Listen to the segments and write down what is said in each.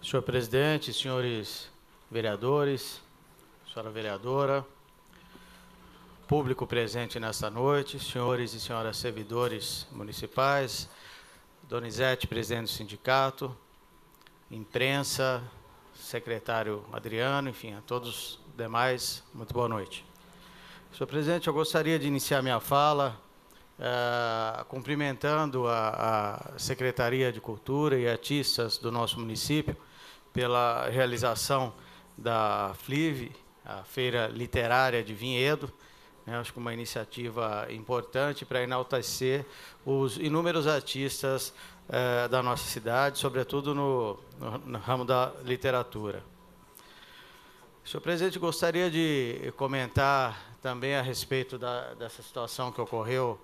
Senhor presidente, senhores vereadores, senhora vereadora, público presente nesta noite, senhores e senhoras servidores municipais, Donizete, presidente do sindicato, imprensa, secretário Adriano, enfim, a todos os demais, muito boa noite. Senhor presidente, eu gostaria de iniciar minha fala cumprimentando a Secretaria de Cultura e Artistas do nosso município pela realização da FLIV, a Feira Literária de Vinhedo, né, acho que uma iniciativa importante para enaltecer os inúmeros artistas da nossa cidade, sobretudo no ramo da literatura. Senhor presidente, gostaria de comentar também a respeito dessa situação que ocorreu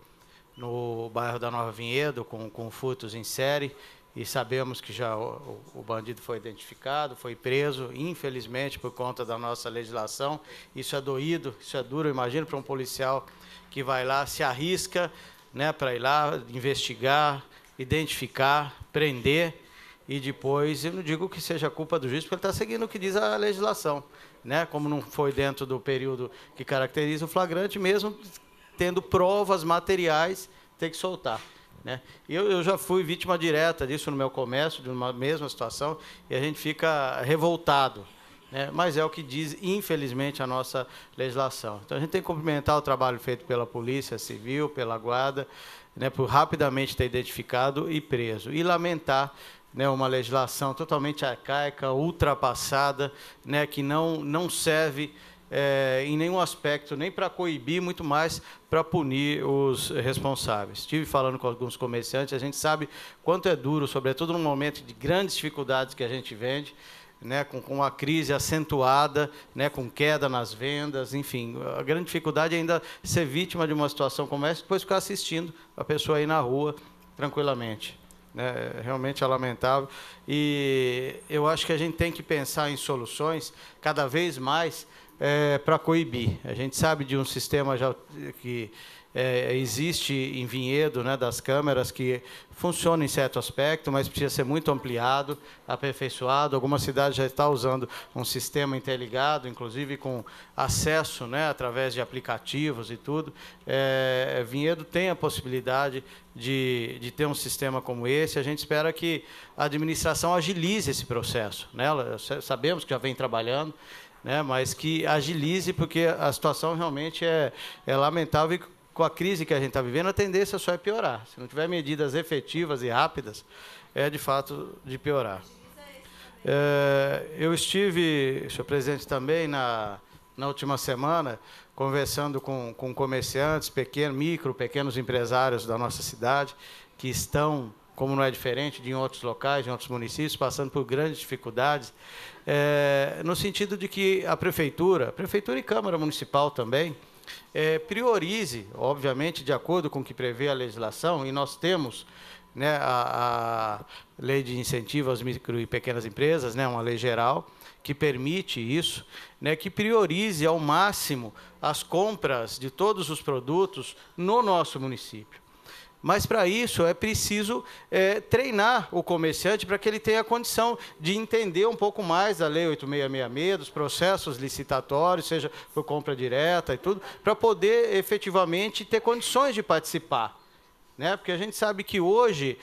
no bairro da Nova Vinhedo, com furtos em série, e sabemos que já o bandido foi identificado, foi preso, infelizmente, por conta da nossa legislação. Isso é doído, isso é duro. Imagino para um policial que vai lá, se arrisca, né, para ir lá, investigar, identificar, prender, e depois, eu não digo que seja culpa do juiz, porque ele está seguindo o que diz a legislação, né? Como não foi dentro do período que caracteriza o flagrante, mesmo tendo provas materiais, tem que soltar, né? Eu já fui vítima direta disso no meu comércio, de uma mesma situação, e a gente fica revoltado, né? Mas é o que diz, infelizmente, a nossa legislação. Então, a gente tem que cumprimentar o trabalho feito pela Polícia Civil, pela Guarda, né, por rapidamente ter identificado e preso. E lamentar, né, uma legislação totalmente arcaica, ultrapassada, né, que não serve em nenhum aspecto, nem para coibir, muito mais para punir os responsáveis. Estive falando com alguns comerciantes, a gente sabe quanto é duro, sobretudo num momento de grandes dificuldades que a gente vende, né, com a crise acentuada, né, com queda nas vendas, enfim, a grande dificuldade é ainda ser vítima de uma situação como essa, depois ficar assistindo a pessoa aí na rua tranquilamente. Né, realmente é lamentável. E eu acho que a gente tem que pensar em soluções cada vez mais para coibir. A gente sabe de um sistema já que existe em Vinhedo, né, das câmeras, que funciona em certo aspecto, mas precisa ser muito ampliado, aperfeiçoado. Algumas cidades já estão usando um sistema interligado, inclusive com acesso, né, através de aplicativos e tudo. Vinhedo tem a possibilidade de ter um sistema como esse. A gente espera que a administração agilize esse processo, né? Sabemos que já vem trabalhando, né, mas que agilize, porque a situação realmente é lamentável, e com a crise que a gente está vivendo, a tendência só é piorar. Se não tiver medidas efetivas e rápidas, de fato de piorar. Eu estive, senhor presidente, também na última semana, conversando com comerciantes, pequenos empresários da nossa cidade, que estão, como não é diferente de em outros locais, em outros municípios, passando por grandes dificuldades, no sentido de que a Prefeitura e Câmara Municipal também, priorize, obviamente, de acordo com o que prevê a legislação, e nós temos, né, a Lei de Incentivo às Micro e Pequenas Empresas, né, uma lei geral, que permite isso, né, que priorize ao máximo as compras de todos os produtos no nosso município. Mas, para isso, é preciso treinar o comerciante para que ele tenha a condição de entender um pouco mais da Lei 8666, dos processos licitatórios, seja por compra direta e tudo, para poder, efetivamente, ter condições de participar. Né? Porque a gente sabe que hoje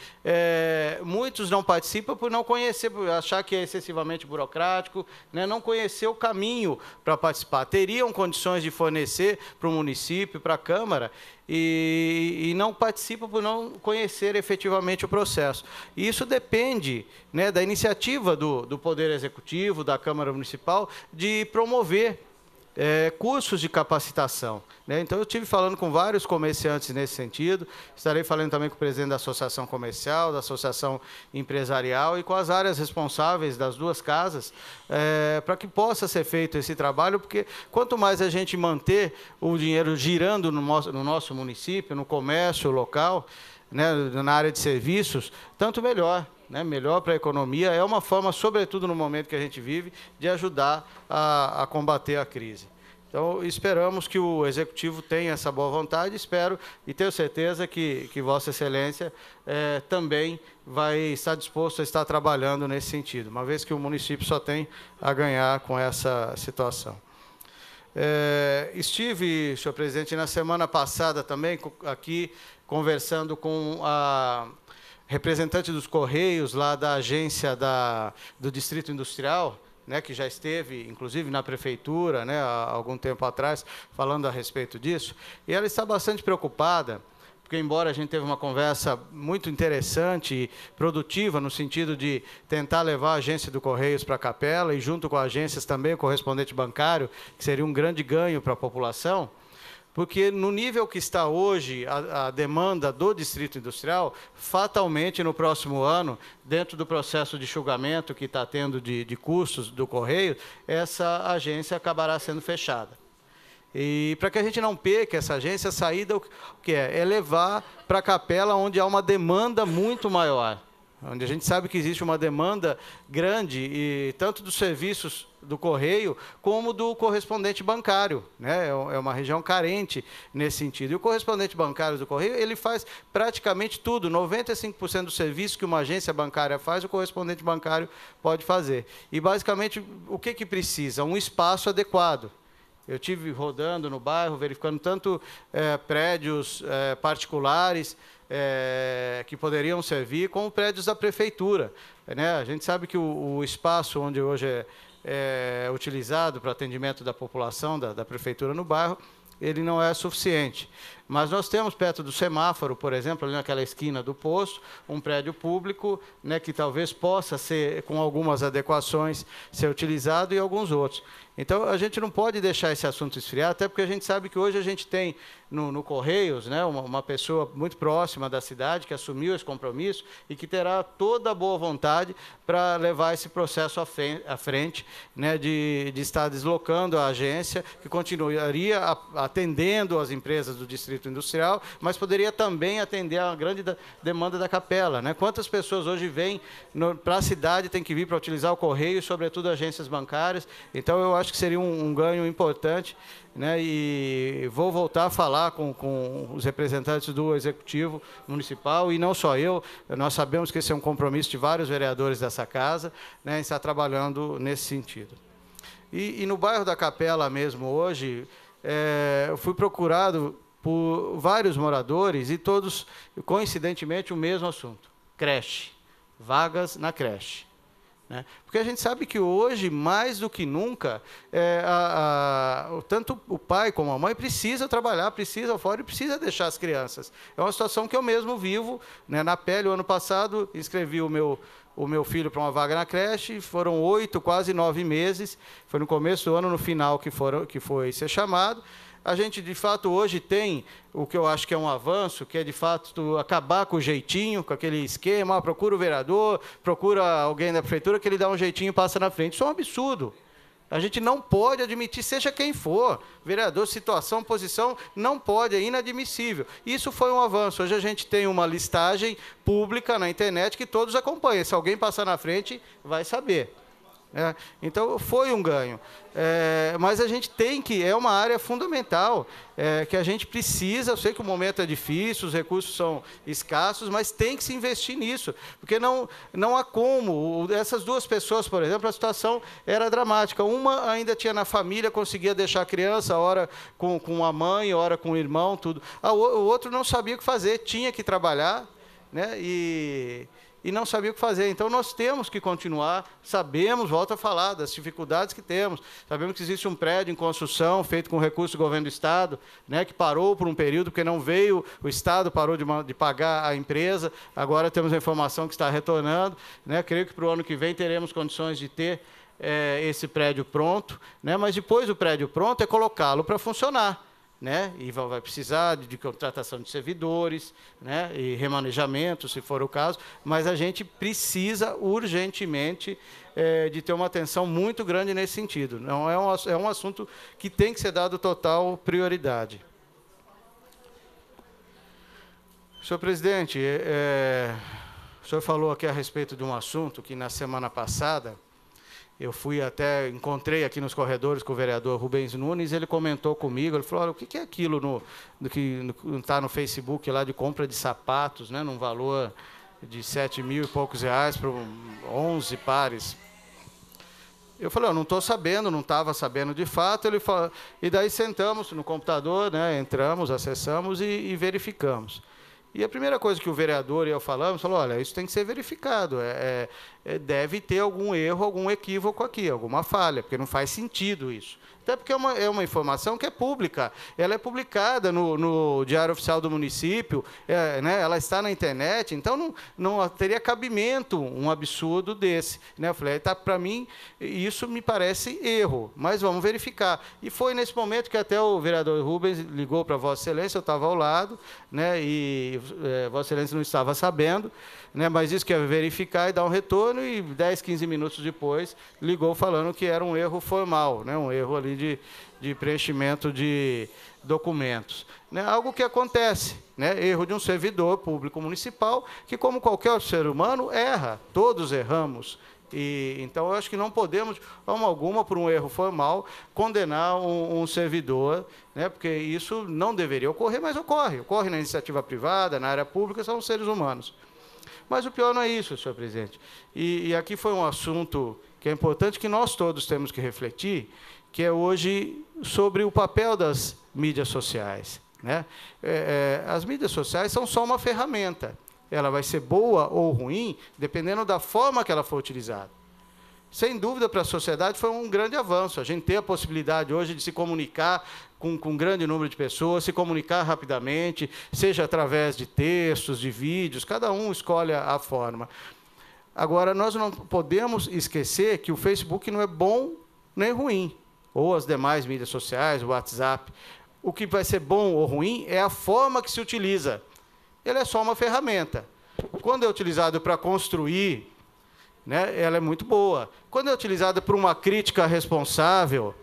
muitos não participam por não conhecer, por achar que é excessivamente burocrático, né? Não conhecer o caminho para participar. Teriam condições de fornecer para o município, para a Câmara, e não participam por não conhecer efetivamente o processo. E isso depende, né, da iniciativa do Poder Executivo, da Câmara Municipal, de promover cursos de capacitação, né? Então, eu estive falando com vários comerciantes nesse sentido, estarei falando também com o presidente da Associação Comercial, da Associação Empresarial e com as áreas responsáveis das duas casas, para que possa ser feito esse trabalho, porque quanto mais a gente manter o dinheiro girando no nosso município, no comércio local, né, na área de serviços, tanto melhor. Né, melhor para a economia, é uma forma, sobretudo no momento que a gente vive, de ajudar a combater a crise. Então, esperamos que o Executivo tenha essa boa vontade, espero e tenho certeza que Vossa Excelência também vai estar disposto a estar trabalhando nesse sentido, uma vez que o município só tem a ganhar com essa situação. Estive, senhor presidente, na semana passada também aqui conversando com a representante dos Correios, lá da agência do Distrito Industrial, né, que já esteve, inclusive, na prefeitura, né, há algum tempo atrás, falando a respeito disso, e ela está bastante preocupada, porque, embora a gente teve uma conversa muito interessante e produtiva, no sentido de tentar levar a agência do Correios para a Capela, e junto com as agências também o correspondente bancário, que seria um grande ganho para a população, porque no nível que está hoje a demanda do Distrito Industrial, fatalmente no próximo ano, dentro do processo de enxugamento que está tendo de custos do Correio, essa agência acabará sendo fechada. E para que a gente não perca essa agência, a saída o que é levar para a Capela, onde há uma demanda muito maior, onde a gente sabe que existe uma demanda grande, e tanto dos serviços do Correio, como do correspondente bancário, né? É uma região carente nesse sentido. E o correspondente bancário do Correio, ele faz praticamente tudo, 95% do serviço que uma agência bancária faz, o correspondente bancário pode fazer. E, basicamente, o que precisa? Um espaço adequado. Eu estive rodando no bairro, verificando tanto prédios particulares que poderiam servir, como prédios da prefeitura, né? A gente sabe que o espaço onde hoje é utilizado para atendimento da população, da prefeitura no bairro, ele não é suficiente. Mas nós temos perto do semáforo, por exemplo, ali naquela esquina do posto, um prédio público, né, que talvez possa ser, com algumas adequações, ser utilizado, e alguns outros. Então, a gente não pode deixar esse assunto esfriar, até porque a gente sabe que hoje a gente tem no Correios, né, uma pessoa muito próxima da cidade que assumiu esse compromisso e que terá toda a boa vontade para levar esse processo à frente, né, de estar deslocando a agência, que continuaria atendendo as empresas do Distrito Industrial, mas poderia também atender a grande demanda da Capela, né? Quantas pessoas hoje vêm para a cidade, têm que vir para utilizar o Correio, sobretudo agências bancárias. Então, eu acho que seria um ganho importante, né? E vou voltar a falar com os representantes do Executivo Municipal, e não só eu, nós sabemos que esse é um compromisso de vários vereadores dessa casa, né, em estar trabalhando nesse sentido. E no bairro da Capela mesmo, hoje, eu fui procurado por vários moradores, e todos, coincidentemente, o mesmo assunto: creche, vagas na creche. Né? Porque a gente sabe que hoje, mais do que nunca, tanto o pai como a mãe precisa trabalhar, precisa fora e precisa deixar as crianças. É uma situação que eu mesmo vivo, né, na pele. O ano passado, inscrevi o meu filho para uma vaga na creche, foram 8, quase 9 meses, foi no começo do ano, no final, que foi ser chamado. A gente, de fato, hoje tem o que eu acho que é um avanço, que é, de fato, acabar com o jeitinho, com aquele esquema: procura o vereador, procura alguém da prefeitura, que ele dá um jeitinho e passa na frente. Isso é um absurdo. A gente não pode admitir, seja quem for, vereador, situação, posição, não pode, é inadmissível. Isso foi um avanço. Hoje a gente tem uma listagem pública na internet que todos acompanham. Se alguém passar na frente, vai saber. Então, foi um ganho. Mas a gente tem que, é uma área fundamental, que a gente precisa. Eu sei que o momento é difícil, os recursos são escassos, mas tem que se investir nisso, porque não há como. Essas duas pessoas, por exemplo, a situação era dramática. Uma ainda tinha na família, conseguia deixar a criança, ora com a mãe, ora com o irmão, tudo. O outro não sabia o que fazer, tinha que trabalhar, né, e não sabia o que fazer. Então, nós temos que continuar, sabemos, volto a falar, das dificuldades que temos, sabemos que existe um prédio em construção, feito com recurso do governo do Estado, né, que parou por um período, porque não veio, o Estado parou de pagar a empresa, agora temos a informação que está retornando, né, creio que para o ano que vem teremos condições de ter esse prédio pronto, né, mas depois do prédio pronto é colocá-lo para funcionar. Né? E vai precisar de contratação de servidores, né? E remanejamento, se for o caso, mas a gente precisa urgentemente de ter uma atenção muito grande nesse sentido. Não é um assunto que tem que ser dado total prioridade. Senhor presidente, o senhor falou aqui a respeito de um assunto que, na semana passada, Eu encontrei aqui nos corredores com o vereador Rubens Nunes, ele comentou comigo, ele falou, olha, o que é aquilo que está no Facebook lá de compra de sapatos, né, num valor de 7 mil e poucos reais para 11 pares. Eu falei, eu não estou sabendo, não estava sabendo de fato. Ele falou, e daí sentamos no computador, né, entramos, acessamos e verificamos. E a primeira coisa que o vereador e eu falamos, falou, olha, isso tem que ser verificado, deve ter algum erro, algum equívoco aqui, alguma falha, porque não faz sentido isso. Até porque é uma informação que é pública, ela é publicada no Diário Oficial do Município, né, ela está na internet, então não teria cabimento um absurdo desse. Né? Eu falei, para mim, isso me parece erro, mas vamos verificar. E foi nesse momento que até o vereador Rubens ligou para Vossa Excelência, eu estava ao lado, né, e Vossa Excelência não estava sabendo, né, mas isso que ia verificar e dar um retorno, e 10, 15 minutos depois ligou falando que era um erro formal, né, um erro ali de preenchimento de documentos. Né, algo que acontece, né, erro de um servidor público municipal, que, como qualquer outro ser humano, erra, todos erramos. Então, eu acho que não podemos, de forma alguma, por um erro formal, condenar um servidor, né, porque isso não deveria ocorrer, mas ocorre na iniciativa privada, na área pública, são seres humanos. Mas o pior não é isso, senhor presidente. E aqui foi um assunto que é importante, que nós todos temos que refletir, que é hoje sobre o papel das mídias sociais. Né? As mídias sociais são só uma ferramenta. Ela vai ser boa ou ruim, dependendo da forma que ela for utilizada. Sem dúvida, para a sociedade foi um grande avanço. A gente ter a possibilidade hoje de se comunicar com um grande número de pessoas, se comunicar rapidamente, seja através de textos, de vídeos, cada um escolhe a forma. Agora, nós não podemos esquecer que o Facebook não é bom nem ruim, ou as demais mídias sociais, o WhatsApp. O que vai ser bom ou ruim é a forma que se utiliza. Ele é só uma ferramenta. Quando é utilizado para construir, né, ela é muito boa. Quando é utilizada por uma crítica responsável,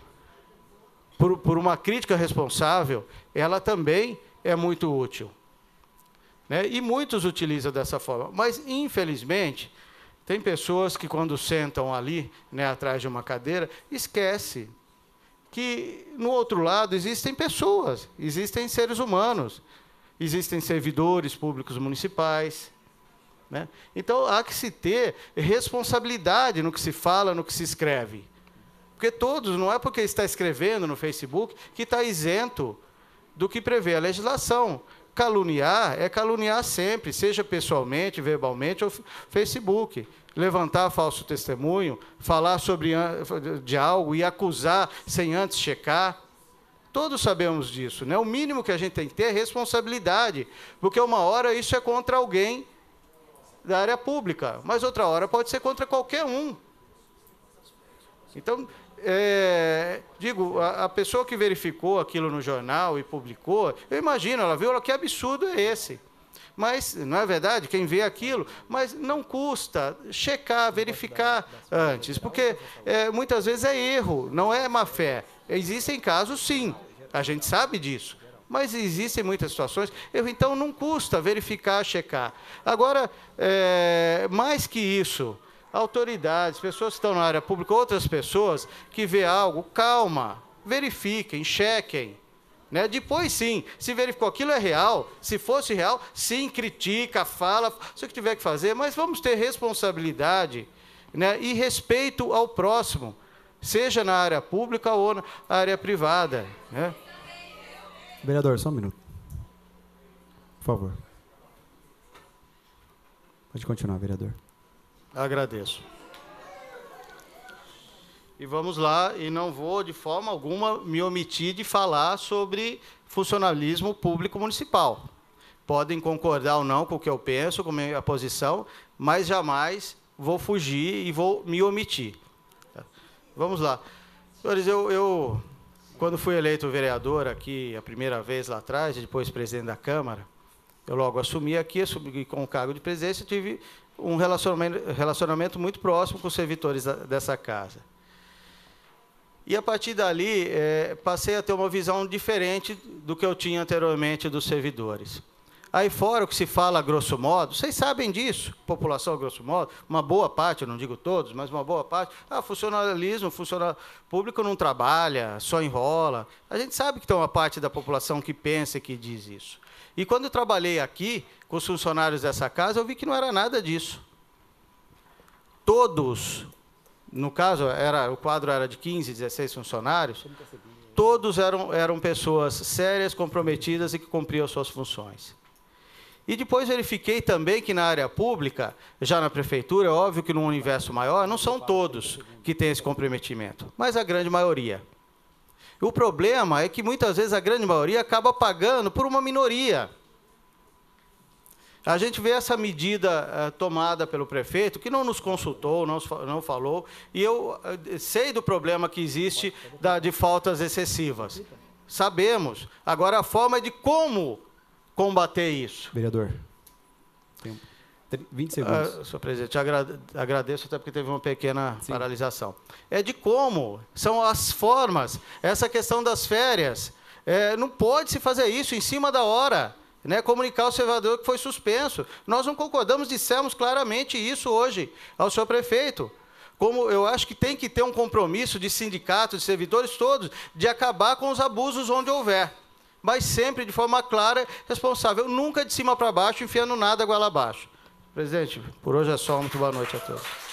ela também é muito útil. Né? E muitos utilizam dessa forma. Mas, infelizmente, tem pessoas que, quando sentam ali, né, atrás de uma cadeira, esquecem que, no outro lado, existem pessoas, existem seres humanos. Existem servidores públicos municipais. Né? Então, há que se ter responsabilidade no que se fala, no que se escreve. Porque todos, não é porque está escrevendo no Facebook que está isento do que prevê a legislação. Caluniar é caluniar sempre, seja pessoalmente, verbalmente ou Facebook. Levantar falso testemunho, falar de algo e acusar sem antes checar. Todos sabemos disso, né? O mínimo que a gente tem que ter é responsabilidade, porque uma hora isso é contra alguém da área pública, mas outra hora pode ser contra qualquer um. Então, digo, a pessoa que verificou aquilo no jornal e publicou, eu imagino, ela viu, que absurdo é esse? Mas, não é verdade? Quem vê aquilo, mas não custa checar, verificar antes, porque muitas vezes é erro, não é má fé. Existem casos, sim, a gente sabe disso, mas existem muitas situações, então não custa verificar, checar. Agora, mais que isso, autoridades, pessoas que estão na área pública, outras pessoas que vê algo, calma, verifiquem, chequem. Né? Depois, sim, se verificou aquilo é real, se fosse real, sim, critica, fala, se o que tiver que fazer, mas vamos ter responsabilidade, né? E respeito ao próximo, seja na área pública ou na área privada. Né? Vereador, só um minuto. Por favor. Pode continuar, vereador. Agradeço. E vamos lá, e não vou, de forma alguma, me omitir de falar sobre funcionalismo público municipal. Podem concordar ou não com o que eu penso, com a minha posição, mas jamais vou fugir e vou me omitir. Vamos lá. Senhores, eu quando fui eleito vereador aqui a primeira vez lá atrás, e depois presidente da Câmara, eu logo assumi aqui, assumi com o cargo de presidência, tive um relacionamento muito próximo com os servidores dessa casa. E, a partir dali, passei a ter uma visão diferente do que eu tinha anteriormente dos servidores. Aí fora o que se fala, grosso modo, vocês sabem disso, população, grosso modo, uma boa parte, eu não digo todos, mas uma boa parte, funcionalismo, funcionário público não trabalha, só enrola. A gente sabe que tem uma parte da população que pensa e que diz isso. E quando eu trabalhei aqui, com os funcionários dessa casa, eu vi que não era nada disso. Todos, no caso, o quadro era de 15, 16 funcionários, todos eram pessoas sérias, comprometidas e que cumpriam suas funções. E depois verifiquei também que na área pública, já na prefeitura, é óbvio que num universo maior, não são todos que têm esse comprometimento, mas a grande maioria. O problema é que muitas vezes a grande maioria acaba pagando por uma minoria. A gente vê essa medida tomada pelo prefeito, que não nos consultou, não falou, e eu sei do problema que existe de faltas excessivas. Sabemos. Agora, a forma de como combater isso. Vereador, tem 20 segundos. Senhor presidente, agradeço até porque teve uma pequena paralisação. É de como, são as formas, essa questão das férias. Não pode se fazer isso em cima da hora, né? Comunicar ao servidor que foi suspenso. Nós não concordamos, dissemos claramente isso hoje ao senhor prefeito. Como eu acho que tem que ter um compromisso de sindicatos, de servidores todos, de acabar com os abusos onde houver. Mas sempre de forma clara, responsável, nunca de cima para baixo, enfiando nada goela abaixo. Presidente, por hoje é só. Muito boa noite a todos.